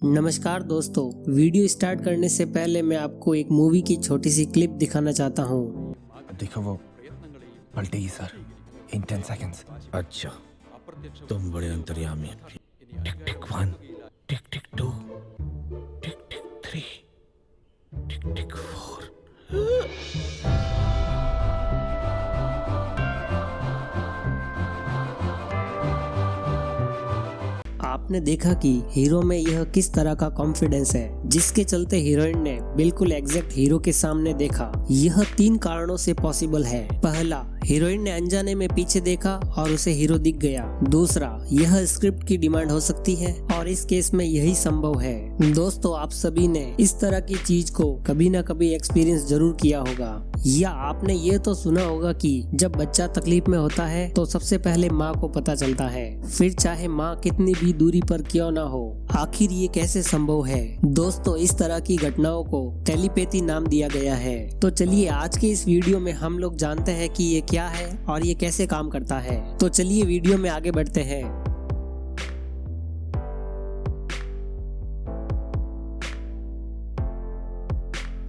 नमस्कार दोस्तों, video start करने से पहले मैं आपको एक मूवी की छोटी सी क्लिप दिखाना चाहता हूँ। देखो वो पलटेगी सर इन 10 सेकंड्स। अच्छा, तुम बड़े अंतर्यामी हैं। टिक टिक 1, टिक टिक 2, टिक टिक 3, टिक टिक 4। आपने देखा कि हीरो में यह किस तरह का कॉन्फिडेंस है, जिसके चलते हीरोइन ने बिल्कुल एग्जैक्ट हीरो के सामने देखा। यह 3 कारणों से पॉसिबल है। पहला, हीरोइन ने अनजाने में पीछे देखा और उसे हीरो दिख गया। दूसरा, यह स्क्रिप्ट की डिमांड हो सकती है और इस केस में यही संभव है। दोस्तों, आप सभी ने इस तरह की चीज को कभी न कभी एक्सपीरियंस जरूर किया होगा, या आपने ये तो सुना होगा कि जब बच्चा तकलीफ में होता है तो सबसे पहले माँ को पता चलता है, फिर चाहे माँ कितनी भी दूरी पर क्यों ना हो। आखिर ये कैसे संभव है? दोस्तों, इस तरह की घटनाओं को टेलीपैथी नाम दिया गया है। तो चलिए आज के इस वीडियो में हम लोग जानते हैं कि ये क्या है और ये कैसे काम करता है। तो चलिए वीडियो में आगे बढ़ते हैं।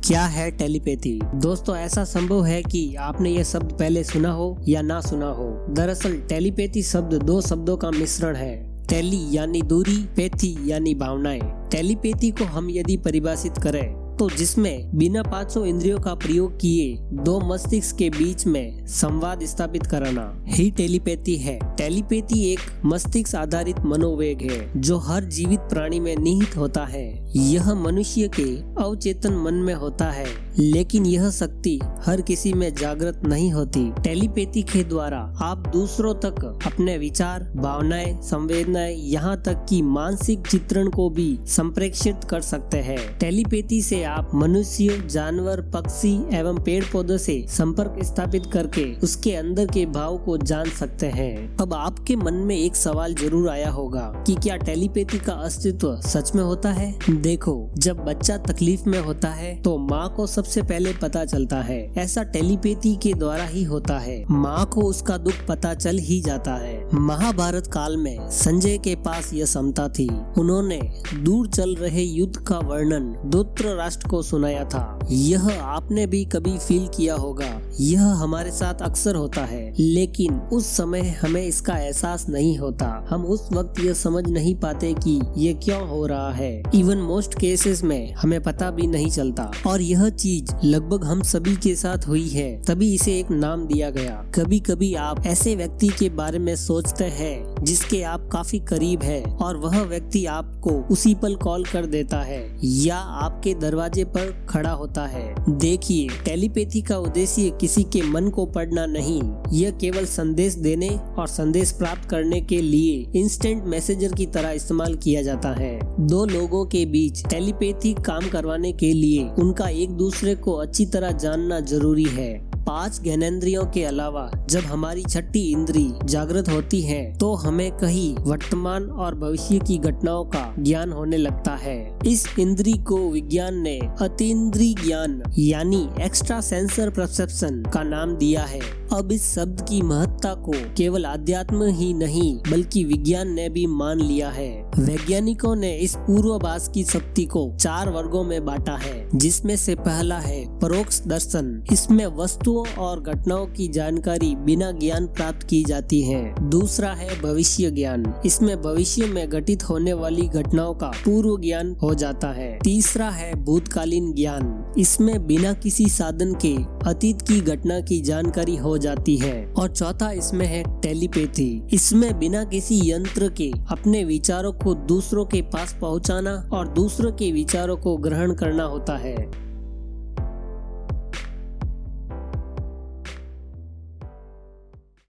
क्या है टेलीपैथी? दोस्तों, ऐसा संभव है कि आपने यह शब्द पहले सुना हो या ना सुना हो। दरअसल टेलीपैथी शब्द 2 शब्दों का मिश्रण है। टेली यानी दूरी, पैथी यानी भावनाएं। टेलीपैथी को हम यदि परिभाषित करें तो जिसमें बिना 5 इंद्रियों का प्रयोग किए 2 मस्तिष्क के बीच में संवाद स्थापित कराना ही टेलीपैथी है। टेलीपैथी एक मस्तिष्क आधारित मनोवेग है जो हर जीवित प्राणी में निहित होता है। यह मनुष्य के अवचेतन मन में होता है, लेकिन यह शक्ति हर किसी में जागृत नहीं होती। टेलीपैथी के द्वारा आप दूसरों तक अपने विचार, भावनाएं, संवेदनाएं, यहाँ तक कि मानसिक चित्रण को भी संप्रेषित कर सकते हैं। टेलीपैथी से आप मनुष्य, जानवर, पक्षी एवं पेड़ पौधों से संपर्क स्थापित करके उसके अंदर के भाव को जान सकते हैं। अब आपके मन में एक सवाल जरूर आया होगा कि क्या टेलीपैथी का अस्तित्व सच में होता है? देखो, जब बच्चा तकलीफ में होता है तो माँ को सबसे पहले पता चलता है। ऐसा टेलीपैथी के द्वारा ही होता है। माँ को उसका दुख पता चल ही जाता है। महाभारत काल में संजय के पास यह क्षमता थी। उन्होंने दूर चल रहे युद्ध का वर्णन धृतराष्ट्र को सुनाया था। यह आपने भी कभी फील किया होगा। यह हमारे साथ अक्सर होता है, लेकिन उस समय हमें इसका एहसास नहीं होता। हम उस वक्त यह समझ नहीं पाते कि ये क्यों हो रहा है। इवन मोस्ट केसेस में हमें पता भी नहीं चलता। और यह चीज लगभग हम सभी के साथ हुई है, तभी इसे एक नाम दिया गया। कभी कभी आप ऐसे व्यक्ति के बारे में सोचते हैं जिसके आप काफी करीब है और वह व्यक्ति आपको उसी पल कॉल कर देता है या आपके दरवाजे पर खड़ा होता है। देखिए, टेलीपैथी का उद्देश्य किसी के मन को पढ़ना नहीं, यह केवल संदेश देने और संदेश प्राप्त करने के लिए इंस्टेंट मैसेजर की तरह इस्तेमाल किया जाता है। 2 लोगों के बीच टेलीपैथी काम करवाने के लिए उनका एक दूसरे को अच्छी तरह जानना जरूरी है। 5 ज्ञानेंद्रियों के अलावा जब हमारी 6ठी इंद्री जागृत होती है तो हमें कहीं वर्तमान और भविष्य की घटनाओं का ज्ञान होने लगता है। इस इंद्री को विज्ञान ने अतीन्द्रिय ज्ञान यानी एक्स्ट्रा सेंसर परसेप्शन का नाम दिया है। अब इस शब्द की महत्ता को केवल अध्यात्म ही नहीं बल्कि विज्ञान ने भी मान लिया है। वैज्ञानिकों ने इस पूर्वाभास की शक्ति को 4 वर्गों में बांटा है, जिसमें से पहला है परोक्ष दर्शन। इसमें वस्तुओं और घटनाओं की जानकारी बिना ज्ञान प्राप्त की जाती है। दूसरा है भविष्य ज्ञान। इसमें भविष्य में घटित होने वाली घटनाओं का पूर्व ज्ञान हो जाता है। तीसरा है भूतकालीन ज्ञान। इसमें बिना किसी साधन के अतीत की घटना की जानकारी हो जाती है। और चौथा इसमें है टेलीपैथी। इसमें बिना किसी यंत्र के अपने विचारों को दूसरों के पास पहुंचाना और दूसरों के विचारों को ग्रहण करना होता है।